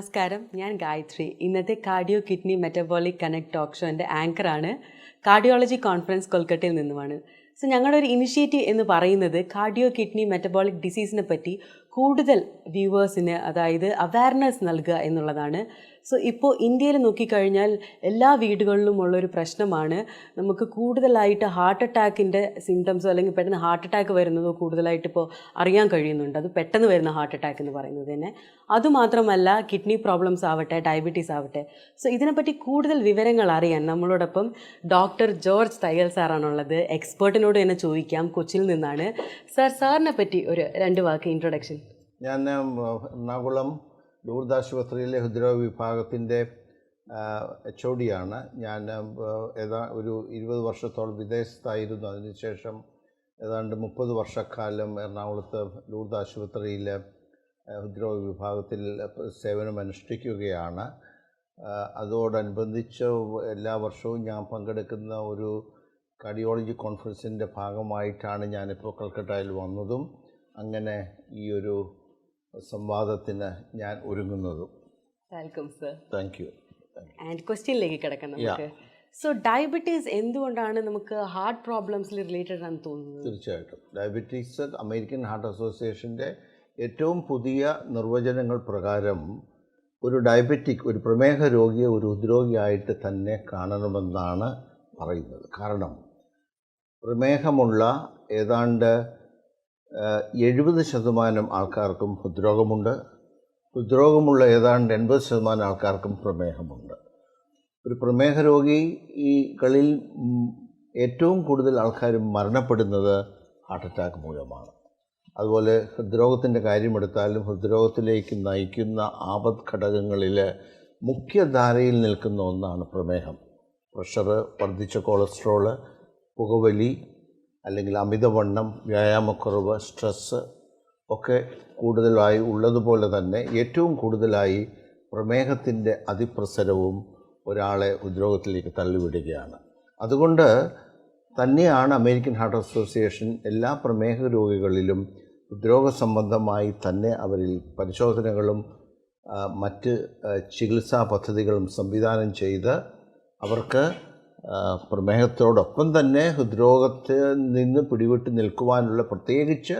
നമസ്കാരം, ഞാൻ ഗായത്രി. ഇന്നത്തെ cardio kidney metabolic connect talk ഷോൻ്റെ ആങ്കറാണ്. കാർഡിയോളജി കോൺഫറൻസ് കൊൽക്കട്ടയിൽ നിന്നുമാണ്. സോ ഞങ്ങളുടെ ഒരു ഇനിഷ്യേറ്റീവ് എന്ന് പറയുന്നത് കാർഡിയോ കിഡ്നി മെറ്റബോളിക് ഡിസീസിനെ പറ്റി കൂടുതൽ വ്യൂവേഴ്സിന്, അതായത് അവയർനെസ് നൽകുക എന്നുള്ളതാണ്. സോ ഇപ്പോൾ ഇന്ത്യയിൽ നോക്കിക്കഴിഞ്ഞാൽ എല്ലാ വീടുകളിലും ഉള്ളൊരു പ്രശ്നമാണ്. നമുക്ക് കൂടുതലായിട്ട് ഹാർട്ട് അറ്റാക്കിൻ്റെ സിംറ്റംസോ അല്ലെങ്കിൽ പെട്ടെന്ന് ഹാർട്ട് അറ്റാക്ക് വരുന്നതോ കൂടുതലായിട്ട് ഇപ്പോൾ അറിയാൻ കഴിയുന്നുണ്ട്. അത് പെട്ടെന്ന് വരുന്ന ഹാർട്ട് അറ്റാക്ക് എന്ന് പറയുന്നത് തന്നെ. അതുമാത്രമല്ല, കിഡ്നി പ്രോബ്ലംസ് ആവട്ടെ, ഡയബറ്റീസ് ആവട്ടെ. സോ ഇതിനെപ്പറ്റി കൂടുതൽ വിവരങ്ങൾ അറിയാൻ നമ്മളോടൊപ്പം ഡോക്ടർ ജോർജ് തയ്യൽ സാറാണുള്ളത്. എക്സ്പേർട്ടിനോട് തന്നെ ചോദിക്കാം. കൊച്ചിയിൽ നിന്നാണ്. സാറിനെ പറ്റി ഒരു 2 വാക്ക് ഇൻട്രൊഡക്ഷൻ. ഞാൻ എറണാകുളം ലൂർദ് ആശുപത്രിയിലെ ഹൃദ്രോഗ വിഭാഗത്തിൻ്റെ HOD ആണ്. ഞാൻ ഒരു 20 വർഷത്തോളം വിദേശത്തായിരുന്നു. അതിനുശേഷം ഏതാണ്ട് 30 വർഷക്കാലം എറണാകുളത്ത് ലൂർദ് ആശുപത്രിയിൽ ഹൃദ്രോഗ വിഭാഗത്തിൽ സേവനം അനുഷ്ഠിക്കുകയാണ്. അതോടനുബന്ധിച്ച് എല്ലാ വർഷവും ഞാൻ പങ്കെടുക്കുന്ന ഒരു കാർഡിയോളജി കോൺഫറൻസിൻ്റെ ഭാഗമായിട്ടാണ് ഞാനിപ്പോൾ കൽക്കട്ടയിൽ വന്നതും അങ്ങനെ ഈ ഒരു സംവാദത്തിന് ഞാൻ ഒരുങ്ങുന്നതും. Welcome sir. Thank you. And ക്വസ്റ്റ്യനിലേക്ക് കിടക്കാം നമുക്ക്. സോ ഡയബറ്റീസ് എന്തുകൊണ്ടാണ് നമുക്ക് ഹാർട്ട് പ്രോബ്ലംസിൽ റിലേറ്റഡ് ആണെന്ന് തോന്നുന്നത്? തീർച്ചയായിട്ടും ഡയബറ്റീസ് അമേരിക്കൻ ഹാർട്ട് അസോസിയേഷൻ്റെ ഏറ്റവും പുതിയ നിർവചനങ്ങൾ പ്രകാരം ഒരു ഡയബറ്റിക്, ഒരു പ്രമേഹ രോഗിയെ ഒരു ഹൃദ്രോഗിയായിട്ട് തന്നെ കാണണമെന്നാണ് പറയുന്നത്. കാരണം പ്രമേഹമുള്ള ഏതാണ്ട് 70% ആൾക്കാർക്കും ഹൃദ്രോഗമുണ്ട്. ഹൃദ്രോഗമുള്ള ഏതാണ്ട് 80% ആൾക്കാർക്കും പ്രമേഹമുണ്ട്. ഒരു പ്രമേഹ രോഗികളിൽ ഏറ്റവും കൂടുതൽ ആൾക്കാർ മരണപ്പെടുന്നത് ഹാർട്ട് അറ്റാക്ക് മൂലമാണ്. അതുപോലെ ഹൃദ്രോഗത്തിൻ്റെ കാര്യമെടുത്താലും ഹൃദ്രോഗത്തിലേക്ക് നയിക്കുന്ന ആപത് ഘടകങ്ങളിൽ മുഖ്യധാരയിൽ നിൽക്കുന്ന ഒന്നാണ് പ്രമേഹം. പ്രഷർ, വർദ്ധിച്ച കൊളസ്ട്രോള്, പുകവലി അല്ലെങ്കിൽ അമിതവണ്ണം, വ്യായാമക്കുറവ്, സ്ട്രെസ്സ് ഒക്കെ കൂടുതലായി ഉള്ളതുപോലെ തന്നെ ഏറ്റവും കൂടുതലായി പ്രമേഹത്തിൻ്റെ അതിപ്രസരവും ഒരാളെ ഹൃദ്രോഗത്തിലേക്ക് തള്ളിവിടുകയാണ്. അതുകൊണ്ട് തന്നെയാണ് അമേരിക്കൻ ഹാർട്ട് അസോസിയേഷൻ എല്ലാ പ്രമേഹ രോഗികളിലും ഹൃദ്രോഗ സംബന്ധമായി തന്നെ അവരിൽ പരിശോധനകളും മറ്റ് ചികിത്സാ പദ്ധതികളും സംവിധാനം ചെയ്ത് അവർക്ക് പ്രമേഹത്തോടൊപ്പം തന്നെ ഹൃദ്രോഗത്തിൽ നിന്ന് പിടിവിട്ട് നിൽക്കുവാനുള്ള, പ്രത്യേകിച്ച്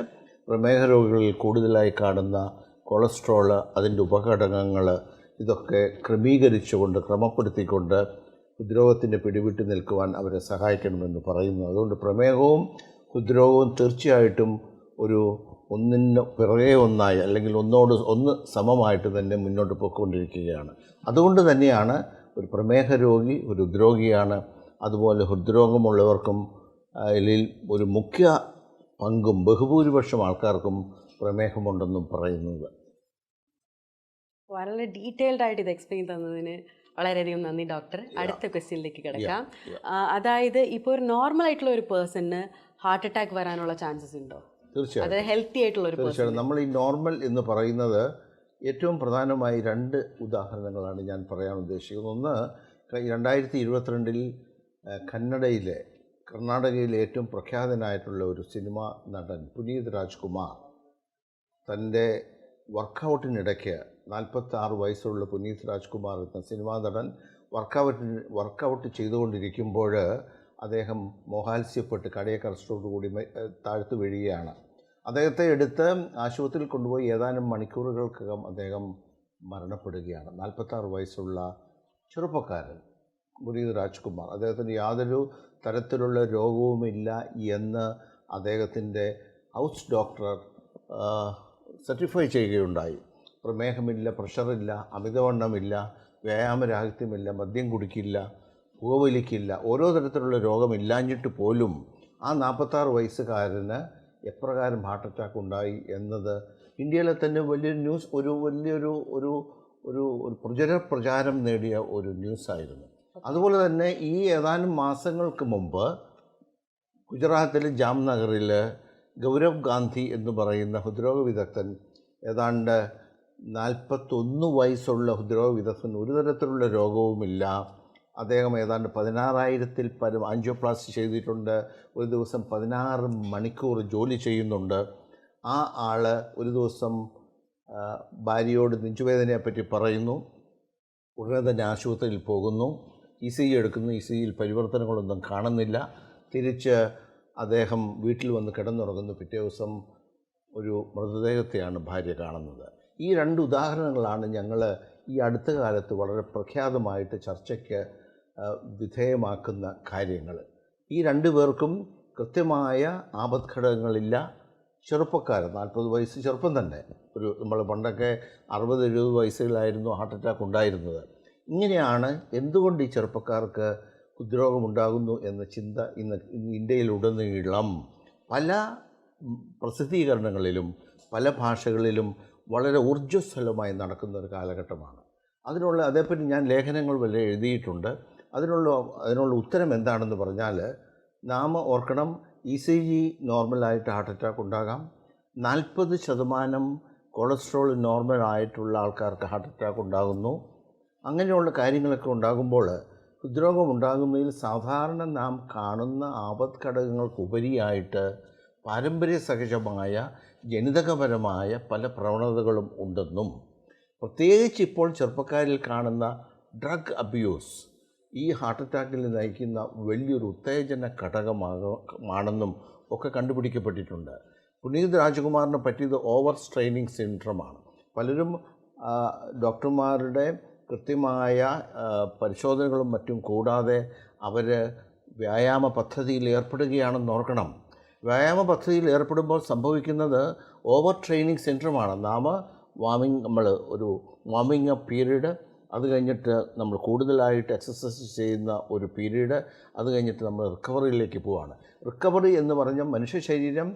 പ്രമേഹ രോഗികളിൽ കൂടുതലായി കാണുന്ന കൊളസ്ട്രോള്, അതിൻ്റെ ഉപഘടകങ്ങൾ, ഇതൊക്കെ ക്രമീകരിച്ചുകൊണ്ട്, ക്രമപ്പെടുത്തിക്കൊണ്ട് ഹൃദ്രോഗത്തിൻ്റെ പിടിവിട്ട് നിൽക്കുവാൻ അവരെ സഹായിക്കണമെന്ന് പറയുന്നു. അതുകൊണ്ട് പ്രമേഹവും ഹൃദ്രോഗവും തീർച്ചയായിട്ടും ഒന്നിന് പിറകെ ഒന്നായി അല്ലെങ്കിൽ ഒന്നോട് ഒന്ന് സമമായിട്ട് തന്നെ മുന്നോട്ട് പോയിക്കൊണ്ടിരിക്കുകയാണ്. അതുകൊണ്ട് തന്നെയാണ് ഒരു പ്രമേഹ രോഗി ഒരു ഹൃദ്രോഗിയാണ്. അതുപോലെ ഹൃദ്രോഗമുള്ളവർക്കും ഇതിൽ ഒരു മുഖ്യ പങ്കും ബഹുഭൂരിപക്ഷം ആൾക്കാർക്കും പ്രമേഹമുണ്ടെന്നും പറയുന്നത്. വളരെ ഡീറ്റെയിൽഡ് ആയിട്ട് ഇത് എക്സ്പ്ലെയിൻ തന്നതിന് വളരെയധികം നന്ദി ഡോക്ടർ. അടുത്ത ക്വസ്റ്റ്യനിലേക്ക് കിടക്കാം. അതായത് ഇപ്പോൾ ഒരു നോർമൽ ആയിട്ടുള്ള ഒരു പേഴ്സണിന് ഹാർട്ട് അറ്റാക്ക് വരാനുള്ള ചാൻസസ് ഉണ്ടോ? തീർച്ചയായും. അതായത് ഹെൽത്തി ആയിട്ടുള്ള ഒരു തീർച്ചയായും. നമ്മൾ ഈ നോർമൽ എന്ന് പറയുന്നത് ഏറ്റവും പ്രധാനമായി 2 ഉദാഹരണങ്ങളാണ് ഞാൻ പറയാൻ ഉദ്ദേശിക്കുന്നത്. ഒന്ന്, 2022 കർണാടകയിലെ ഏറ്റവും പ്രഖ്യാതനായിട്ടുള്ള ഒരു സിനിമാ നടൻ പുനീത് രാജ്കുമാർ തൻ്റെ വർക്കൗട്ടിനിടയ്ക്ക് 46 വയസ്സുള്ള പുനീത് രാജ്കുമാർ എന്ന സിനിമാ നടൻ വർക്കൗട്ട് ചെയ്തുകൊണ്ടിരിക്കുമ്പോൾ അദ്ദേഹം മോഹാത്സ്യപ്പെട്ട് കാർഡിയാക് അറസ്റ്റോടുകൂടി താഴ്ത്തു വീഴുകയാണ്. അദ്ദേഹത്തെ എടുത്ത് ആശുപത്രിയിൽ കൊണ്ടുപോയി ഏതാനും മണിക്കൂറുകൾക്കകം അദ്ദേഹം മരണപ്പെടുകയാണ്. 46 വയസ്സുള്ള ചെറുപ്പക്കാരൻ പുനീത് രാജ്കുമാർ. അദ്ദേഹത്തിന് യാതൊരു തരത്തിലുള്ള രോഗവുമില്ല എന്ന് അദ്ദേഹത്തിൻ്റെ ഹൗസ് ഡോക്ടർ സർട്ടിഫൈ ചെയ്യുകയുണ്ടായി. പ്രമേഹമില്ല, പ്രഷറില്ല, അമിതവണ്ണമില്ല, വ്യായാമരാഹിത്യമില്ല, മദ്യം കുടിക്കില്ല, പുകവലിക്കില്ല, ഓരോ തരത്തിലുള്ള രോഗമില്ലാഞ്ഞിട്ട് പോലും ആ 46 വയസ്സുകാരന് എപ്രകാരം ഹാർട്ട് അറ്റാക്ക് ഉണ്ടായി എന്നത് ഇന്ത്യയിലെ തന്നെ വലിയൊരു ന്യൂസ്, ഒരു പ്രചാരം നേടിയ ഒരു ന്യൂസായിരുന്നു. അതുപോലെ തന്നെ ഈ ഏതാനും മാസങ്ങൾക്ക് മുമ്പ് ഗുജറാത്തിലെ ജാംനഗറിൽ ഗൗരവ് ഗാന്ധി എന്ന് പറയുന്ന ഹൃദ്രോഗ വിദഗ്ധൻ, ഏതാണ്ട് 41 വയസ്സുള്ള ഹൃദ്രോഗ വിദഗ്ധൻ, ഒരു തരത്തിലുള്ള രോഗവുമില്ല. അദ്ദേഹം ഏതാണ്ട് 16,000-ൽ പരം ആൻജിയോപ്ലാസ്റ്റി ചെയ്തിട്ടുണ്ട്. ഒരു ദിവസം 16 മണിക്കൂർ ജോലി ചെയ്യുന്നുണ്ട്. ആ ആൾ ഒരു ദിവസം ഭാര്യയോട് നെഞ്ചുവേദനയെപ്പറ്റി പറയുന്നു. ഉടനെ തന്നെ ആശുപത്രിയിൽ പോകുന്നു. ECG എടുക്കുന്നു. ECGയിൽ പരിവർത്തനങ്ങളൊന്നും കാണുന്നില്ല. തിരിച്ച് അദ്ദേഹം വീട്ടിൽ വന്ന് കിടന്നുറങ്ങുന്നു. പിറ്റേ ദിവസം ഒരു മൃതദേഹത്തെയാണ് ഭാര്യ കാണുന്നത്. ഈ 2 ഉദാഹരണങ്ങളാണ് ഞങ്ങൾ ഈ അടുത്ത കാലത്ത് വളരെ പ്രഖ്യാതമായിട്ട് ചർച്ചയ്ക്ക് വിധേയമാക്കുന്ന കാര്യങ്ങൾ. ഈ 2 പേർക്കും കൃത്യമായ ആപത്ഘടകങ്ങളില്ല. ചെറുപ്പക്കാർ, 40 വയസ്സ് ചെറുപ്പം തന്നെ. നമ്മൾ പണ്ടൊക്കെ 60-70 വയസ്സിലായിരുന്നു ഹാർട്ട് അറ്റാക്ക് ഉണ്ടായിരുന്നത്. ഇങ്ങനെയാണ് എന്തുകൊണ്ട് ഈ ചെറുപ്പക്കാർക്ക് ഹൃദ്രോഗമുണ്ടാകുന്നു എന്ന ചിന്ത ഇന്ന് ഇന്ത്യയിലുടനീളം പല പ്രസിദ്ധീകരണങ്ങളിലും പല ഭാഷകളിലും വളരെ ഊർജ്ജസ്വലമായി നടക്കുന്ന ഒരു കാലഘട്ടമാണ്. അതേപ്പറ്റി ഞാൻ ലേഖനങ്ങൾ വരെ എഴുതിയിട്ടുണ്ട്. അതിനുള്ള ഉത്തരം എന്താണെന്ന് പറഞ്ഞാൽ, നാം ഓർക്കണം, ECG നോർമലായിട്ട് ഹാർട്ട് അറ്റാക്ക് ഉണ്ടാകാം. 40% കൊളസ്ട്രോൾ നോർമലായിട്ടുള്ള ആൾക്കാർക്ക് ഹാർട്ട് അറ്റാക്ക് ഉണ്ടാകുന്നു. അങ്ങനെയുള്ള കാര്യങ്ങളൊക്കെ ഉണ്ടാകുമ്പോൾ ഹൃദ്രോഗം ഉണ്ടാകുന്നതിൽ സാധാരണ നാം കാണുന്ന ആപത്ഘടകങ്ങൾക്കുപരിയായിട്ട് പാരമ്പര്യ സഹജമായ ജനിതകപരമായ പല പ്രവണതകളും ഉണ്ടെന്നും, പ്രത്യേകിച്ച് ഇപ്പോൾ ചെറുപ്പക്കാരിൽ കാണുന്ന ഡ്രഗ് അബ്യൂസ് ഈ ഹാർട്ട് അറ്റാക്കിൽ നയിക്കുന്ന വലിയൊരു ഉത്തേജന ഘടകമാണെന്നും ഒക്കെ കണ്ടുപിടിക്കപ്പെട്ടിട്ടുണ്ട്. പുനീത് രാജ്കുമാറിനെ പറ്റിയത് ഓവർ സ്ട്രെയിനിങ് സിൻഡ്രോമാണ്. പലരും ഡോക്ടർമാരുടെ കൃത്യമായ പരിശോധനകളും മറ്റും കൂടാതെ അവർ വ്യായാമ പദ്ധതിയിൽ ഏർപ്പെടുകയാണെന്ന് ഓർക്കണം. വ്യായാമ പദ്ധതിയിൽ ഏർപ്പെടുമ്പോൾ സംഭവിക്കുന്നത് ഓവർ ട്രെയിനിങ് സിൻഡ്രോമാണ്. നമ്മൾ ഒരു വാമിങ് അപ്പ് പീരീഡ്, അത് കഴിഞ്ഞിട്ട് നമ്മൾ കൂടുതലായിട്ട് എക്സസൈസ് ചെയ്യുന്ന ഒരു പീരീഡ്, അത് കഴിഞ്ഞിട്ട് നമ്മൾ റിക്കവറിയിലേക്ക് പോവുകയാണ്. റിക്കവറി എന്ന് പറഞ്ഞാൽ മനുഷ്യ ശരീരം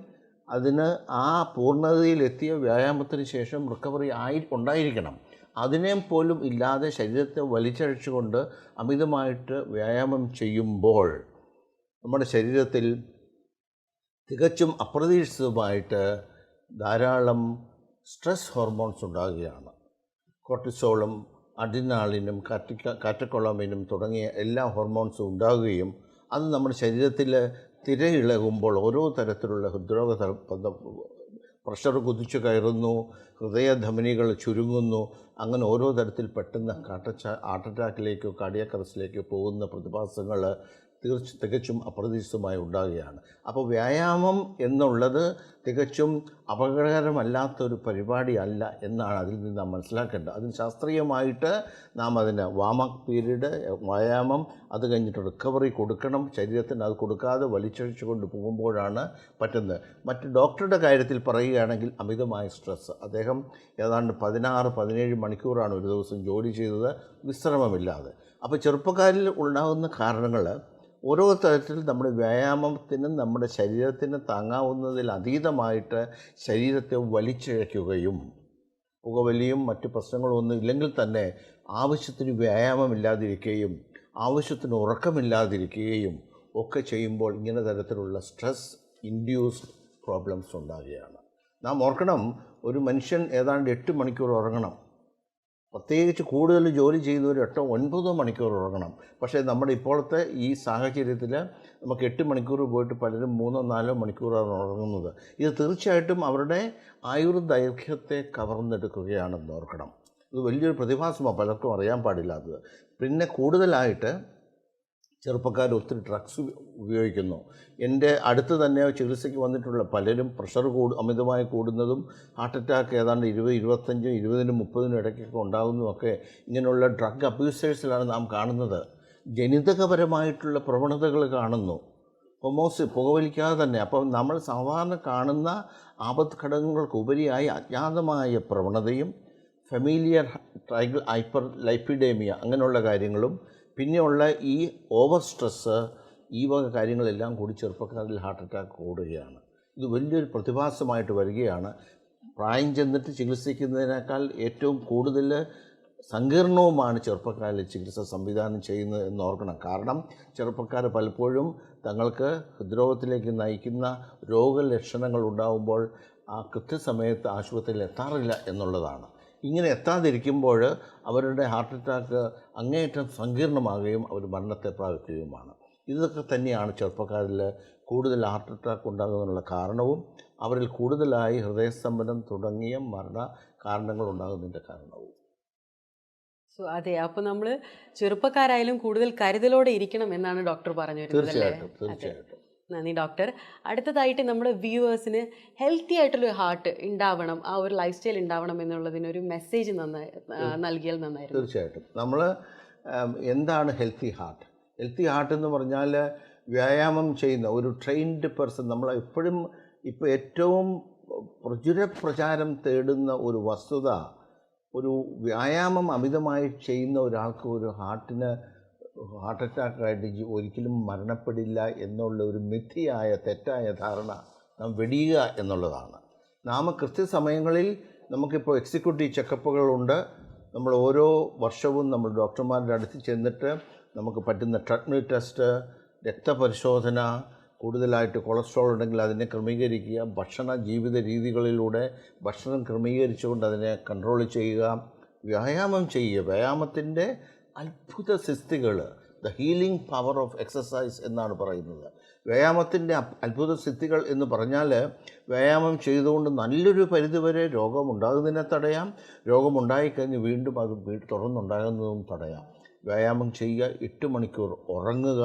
അതിന് ആ പൂർണ്ണതയിലെത്തിയ വ്യായാമത്തിന് ശേഷം റിക്കവറി ഉണ്ടായിരിക്കണം. അതിനെ പോലും ഇല്ലാതെ ശരീരത്തെ വലിച്ചഴച്ചുകൊണ്ട് അമിതമായിട്ട് വ്യായാമം ചെയ്യുമ്പോൾ നമ്മുടെ ശരീരത്തിൽ തികച്ചും അപ്രതീക്ഷിതമായിട്ട് ധാരാളം സ്ട്രെസ് ഹോർമോൺസ് ഉണ്ടാകുകയാണ്. കോർട്ടിസോളും അഡ്രിനാലിനും കാറ്റക്കൊളാമിനും തുടങ്ങിയ എല്ലാ ഹോർമോൺസും ഉണ്ടാകുകയും അത് നമ്മുടെ ശരീരത്തിൽ തിരയിളകുമ്പോൾ ഓരോ തരത്തിലുള്ള ഹൃദ്രോഗ പ്രഷർ കുതിച്ചു കയറുന്നു, ഹൃദയധമനികൾ ചുരുങ്ങുന്നു. അങ്ങനെ ഓരോ തരത്തിൽ പെട്ടെന്ന് ഹാർട്ട് അറ്റാക്കിലേക്കോ കാർഡിയാക് അറസ്റ്റിലേക്കോ പോകുന്ന പ്രതിഭാസങ്ങൾ തികച്ചും അപ്രതീക്ഷിതമായി ഉണ്ടാകുകയാണ്. അപ്പോൾ വ്യായാമം എന്നുള്ളത് തികച്ചും അപകടകരമല്ലാത്തൊരു പരിപാടിയല്ല എന്നാണ് അതിൽ നിന്ന് നാം മനസ്സിലാക്കേണ്ടത്. അതിന് ശാസ്ത്രീയമായിട്ട് നാം അതിന് വാമപ്പ് പീരീഡ്, വ്യായാമം, അത് കഴിഞ്ഞിട്ട് റിക്കവറി കൊടുക്കണം. ശരീരത്തിന് അത് കൊടുക്കാതെ വലിച്ചഴിച്ചു കൊണ്ട് പോകുമ്പോഴാണ് പറ്റുന്നത്. മറ്റ് ഡോക്ടറുടെ കാര്യത്തിൽ പറയുകയാണെങ്കിൽ അമിതമായ സ്ട്രെസ്സ്. അദ്ദേഹം ഏതാണ്ട് 16-17 മണിക്കൂറാണ് ഒരു ദിവസം ജോലി ചെയ്തത്, വിശ്രമമില്ലാതെ. അപ്പോൾ ചെറുപ്പക്കാരിൽ ഉണ്ടാകുന്ന കാരണങ്ങൾ ഓരോ തരത്തിൽ നമ്മുടെ വ്യായാമത്തിനും നമ്മുടെ ശരീരത്തിന് താങ്ങാവുന്നതിൽ അതീതമായിട്ട് ശരീരത്തെ വലിച്ചിഴയ്ക്കുകയും പുകവലിയും മറ്റ് പ്രശ്നങ്ങളൊന്നും ഇല്ലെങ്കിൽ തന്നെ ആവശ്യത്തിന് വ്യായാമമില്ലാതിരിക്കുകയും ആവശ്യത്തിന് ഉറക്കമില്ലാതിരിക്കുകയും ഒക്കെ ചെയ്യുമ്പോൾ ഇങ്ങനെ തരത്തിലുള്ള സ്ട്രെസ് ഇൻഡ്യൂസ്ഡ് പ്രോബ്ലംസ് ഉണ്ടാകുകയാണ്. നാം ഓർക്കണം, ഒരു മനുഷ്യൻ ഏതാണ്ട് 8 മണിക്കൂർ ഉറങ്ങണം. പ്രത്യേകിച്ച് കൂടുതൽ ജോലി ചെയ്യുന്നവർ 8-9 മണിക്കൂർ ഉറങ്ങണം. പക്ഷേ നമ്മുടെ ഇപ്പോഴത്തെ ഈ സാഹചര്യത്തിൽ നമുക്ക് 8 മണിക്കൂർ പോയിട്ട് പലരും 3-4 മണിക്കൂറാണ് ഉറങ്ങുന്നത്. ഇത് തീർച്ചയായിട്ടും അവരുടെ ആയുർദൈർഘ്യത്തെ കവർന്നെടുക്കുകയാണെന്ന് ഓർക്കണം. ഇത് വലിയൊരു പ്രതിഭാസമാണ്, പലർക്കും അറിയാൻ പാടില്ലാത്തത്. പിന്നെ കൂടുതലായിട്ട് ചെറുപ്പക്കാർ ഒത്തിരി ഡ്രഗ്സ് ഉപയോഗിക്കുന്നു. എൻ്റെ അടുത്ത് തന്നെ ചികിത്സയ്ക്ക് വന്നിട്ടുള്ള പലരും പ്രഷർ അമിതമായി കൂടുന്നതും ഹാർട്ട് അറ്റാക്ക് ഏതാണ്ട് 20-25, 20-30 ഇടയ്ക്കൊക്കെ ഉണ്ടാകുന്നതുമൊക്കെ ഇങ്ങനെയുള്ള ഡ്രഗ് അബ്യൂസേഴ്സിലാണ് നാം കാണുന്നത്. ജനിതകപരമായിട്ടുള്ള പ്രവണതകൾ കാണുന്നു. പുകവലിക്കാതെ തന്നെ. അപ്പോൾ നമ്മൾ സാധാരണ കാണുന്ന ആപത്ഘടകങ്ങൾക്കുപരിയായി അജ്ഞാതമായ പ്രവണതയും ഫെമിലിയർ ട്രൈഗൽ ഹൈപ്പർ ലൈപ്പിഡേമിയ അങ്ങനെയുള്ള കാര്യങ്ങളും പിന്നെയുള്ള ഈ ഓവർ സ്ട്രെസ്സ്, ഈ വക കാര്യങ്ങളെല്ലാം കൂടി ചെറുപ്പക്കാരിൽ ഹാർട്ട് അറ്റാക്ക് കൂടുകയാണ്. ഇത് വലിയൊരു പ്രതിഭാസമായിട്ട് വരികയാണ്. പ്രായം ചെന്നിട്ട് ചികിത്സിക്കുന്നതിനേക്കാൾ ഏറ്റവും കൂടുതൽ സങ്കീർണവുമാണ് ചെറുപ്പക്കാരിൽ ചികിത്സ സംവിധാനം ചെയ്യുന്നത് എന്ന് ഓർക്കണം. കാരണം ചെറുപ്പക്കാർ പലപ്പോഴും തങ്ങൾക്ക് ഹൃദ്രോഗത്തിലേക്ക് നയിക്കുന്ന രോഗലക്ഷണങ്ങൾ ഉണ്ടാകുമ്പോൾ ആ കൃത്യസമയത്ത് ആശുപത്രിയിൽ എത്താറില്ല എന്നുള്ളതാണ്. ഇങ്ങനെ എത്താതിരിക്കുമ്പോൾ അവരുടെ ഹാർട്ട് അറ്റാക്ക് അങ്ങേയറ്റം സങ്കീർണമാകുകയും അവർ മരണത്തെ പ്രാപിക്കുകയുമാണ്. ഇതൊക്കെ തന്നെയാണ് ചെറുപ്പക്കാരിൽ കൂടുതൽ ഹാർട്ട് അറ്റാക്ക് ഉണ്ടാകുന്നതിനുള്ള കാരണവും അവരിൽ കൂടുതലായി ഹൃദയസ്തംഭനം തുടങ്ങിയ മരണ കാരണങ്ങളുണ്ടാകുന്നതിൻ്റെ കാരണവും. സോ അതെ, അപ്പോൾ നമ്മൾ ചെറുപ്പക്കാരായാലും കൂടുതൽ കരുതലോടെ ഇരിക്കണം എന്നാണ് ഡോക്ടർ പറഞ്ഞു വരുന്നത് അല്ലേ? തീർച്ചയായിട്ടും. നന്ദി ഡോക്ടർ. അടുത്തതായിട്ട് നമ്മുടെ വ്യൂവേഴ്സിന് ഹെൽത്തി ആയിട്ടുള്ള ഹാർട്ട് ഉണ്ടാവണം, ആ ഒരു ലൈഫ് സ്റ്റൈൽ ഉണ്ടാവണം എന്നുള്ളതിനൊരു മെസ്സേജ് നൽകിയാൽ നന്നായിരുന്നു. തീർച്ചയായിട്ടും. നമ്മൾ എന്താണ് ഹെൽത്തി ഹാർട്ട്? ഹെൽത്തി ഹാർട്ട് എന്ന് പറഞ്ഞാൽ വ്യായാമം ചെയ്യുന്ന ഒരു ട്രെയിൻഡ് പേഴ്സൺ. നമ്മൾ എപ്പോഴും ഇപ്പോൾ ഏറ്റവും പ്രചാരം തേടുന്ന ഒരു വസ്തുത, ഒരു വ്യായാമം അമിതമായി ചെയ്യുന്ന ഒരാൾക്ക് ഒരു ഹാർട്ട് അറ്റാക്കായിട്ട് ഒരിക്കലും മരണപ്പെടില്ല എന്നുള്ള ഒരു മിഥ്യയായ തെറ്റായ ധാരണ നാം വെടിയുക എന്നുള്ളതാണ്. നാം കൃത്യസമയങ്ങളിൽ നമുക്കിപ്പോൾ എക്സിക്യൂട്ടീവ് ചെക്കപ്പുകളുണ്ട്. നമ്മൾ ഓരോ വർഷവും നമ്മൾ ഡോക്ടർമാരുടെ അടുത്ത് ചെന്നിട്ട് നമുക്ക് പറ്റുന്ന ട്രെഡ്മിൽ ടെസ്റ്റ്, രക്തപരിശോധന, കൂടുതലായിട്ട് കൊളസ്ട്രോൾ ഉണ്ടെങ്കിൽ അതിനെ ക്രമീകരിക്കുക, ജീവിത രീതികളിലൂടെ ഭക്ഷണം ക്രമീകരിച്ചുകൊണ്ട് അതിനെ കൺട്രോൾ ചെയ്യുക, വ്യായാമം ചെയ്യുക. വ്യായാമത്തിൻ്റെ അത്ഭുത സിദ്ധികൾ, the healing power of exercise എന്നാണ് പറയുന്നത്. വ്യായാമത്തിൻ്റെ അത്ഭുത സിദ്ധികൾ എന്ന് പറഞ്ഞാൽ വ്യായാമം ചെയ്തുകൊണ്ട് നല്ലൊരു പരിധിവരെ രോഗമുണ്ടാകുന്നതിനെ തടയാം, രോഗമുണ്ടായിക്കഴിഞ്ഞ് വീണ്ടും അത് തുറന്നുണ്ടാകുന്നതും തടയാം. വ്യായാമം ചെയ്യുക, 8 മണിക്കൂർ ഉറങ്ങുക.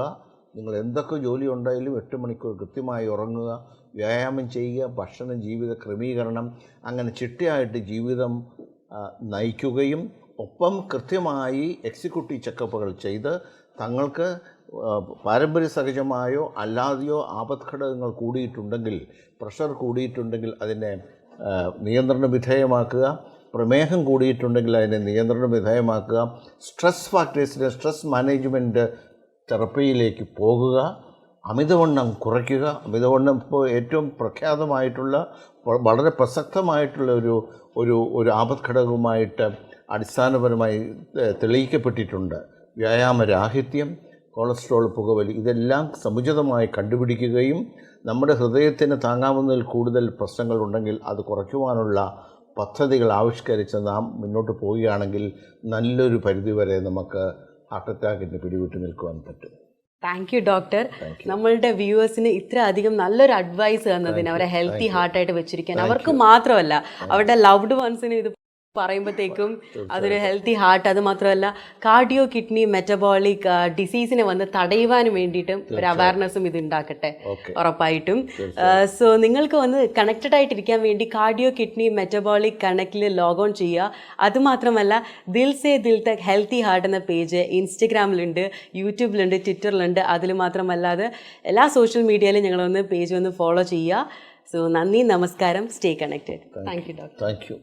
നിങ്ങൾ എന്തൊക്കെ ജോലി ഉണ്ടായാലും 8 മണിക്കൂർ കൃത്യമായി ഉറങ്ങുക, വ്യായാമം ചെയ്യുക, ഭക്ഷണം, ജീവിത ക്രമീകരണം, അങ്ങനെ ചിട്ടയായിട്ട് ജീവിതം നയിക്കുകയും ഒപ്പം കൃത്യമായി എക്സിക്യൂട്ടീവ് ചെക്കപ്പുകൾ ചെയ്ത് തങ്ങൾക്ക് പാരമ്പര്യ സഹജമായോ അല്ലാതെയോ ആപത്ഘടകങ്ങൾ കൂടിയിട്ടുണ്ടെങ്കിൽ, പ്രഷർ കൂടിയിട്ടുണ്ടെങ്കിൽ അതിനെ നിയന്ത്രണ വിധേയമാക്കുക, പ്രമേഹം കൂടിയിട്ടുണ്ടെങ്കിൽ അതിനെ നിയന്ത്രണ വിധേയമാക്കുക, സ്ട്രെസ് മാനേജ്മെൻറ്റ് തെറപ്പിയിലേക്ക് പോകുക, അമിതവണ്ണം കുറയ്ക്കുക. അമിതവണ്ണം ഇപ്പോൾ ഏറ്റവും പ്രഖ്യാതമായിട്ടുള്ള വളരെ പ്രസക്തമായിട്ടുള്ള ഒരു ആപത്ഘടകവുമായിട്ട് അടിസ്ഥാനപരമായി തെളിയിക്കപ്പെട്ടിട്ടുണ്ട്. വ്യായാമരാഹിത്യം, കൊളസ്ട്രോൾ, പുകവലി, ഇതെല്ലാം സമുചിതമായി കണ്ടുപിടിക്കുകയും നമ്മുടെ ഹൃദയത്തിന് താങ്ങാവുന്നതിൽ കൂടുതൽ പ്രശ്നങ്ങളുണ്ടെങ്കിൽ അത് കുറയ്ക്കുവാനുള്ള പദ്ധതികൾ ആവിഷ്കരിച്ച് നാം മുന്നോട്ട് പോവുകയാണെങ്കിൽ നല്ലൊരു പരിധിവരെ നമുക്ക് ഹാർട്ട് അറ്റാക്കിൻ്റെ പിടിവിട്ട് നിൽക്കുവാൻ പറ്റും. Thank you doctor. നമ്മളുടെ വ്യൂവേഴ്സിന് ഇത്ര അധികം നല്ലൊരു അഡ്വൈസ് തന്നതിന്, അവരെ ഹെൽത്തി ഹാർട്ടായിട്ട് വെച്ചിരിക്കാൻ, അവർക്ക് മാത്രമല്ല അവരുടെ ലവ്ഡ് വൺസിന് ഇത് പറയുമ്പോഴത്തേക്കും അതൊരു ഹെൽത്തി ഹാർട്ട്, അത് മാത്രമല്ല കാർഡിയോ കിഡ്നി മെറ്റബോളിക് ഡിസീസിനെ വന്ന് തടയുവാനും വേണ്ടിയിട്ടും ഒരു അവയർനെസ്സും ഇത് ഉണ്ടാക്കട്ടെ ഉറപ്പായിട്ടും. സോ നിങ്ങൾക്ക് വന്ന് കണക്റ്റഡ് ആയിട്ടിരിക്കാൻ വേണ്ടി കാർഡിയോ കിഡ്നി മെറ്റബോളിക് കണക്റ്റിൽ ലോഗ് ഓൺ ചെയ്യുക. അതുമാത്രമല്ല ദിൽ സേ ദിൽ തക് ഹെൽത്തി ഹാർട്ട് എന്ന പേജ് ഇൻസ്റ്റഗ്രാമിലുണ്ട്, യൂട്യൂബിലുണ്ട്, ട്വിറ്ററിലുണ്ട്. അതിൽ മാത്രമല്ലാതെ എല്ലാ സോഷ്യൽ മീഡിയയിലും ഞങ്ങളൊന്ന് പേജ് ഒന്ന് ഫോളോ ചെയ്യുക. സോ നന്ദി, നമസ്കാരം, stay connected. Thank you doctor. Thank you.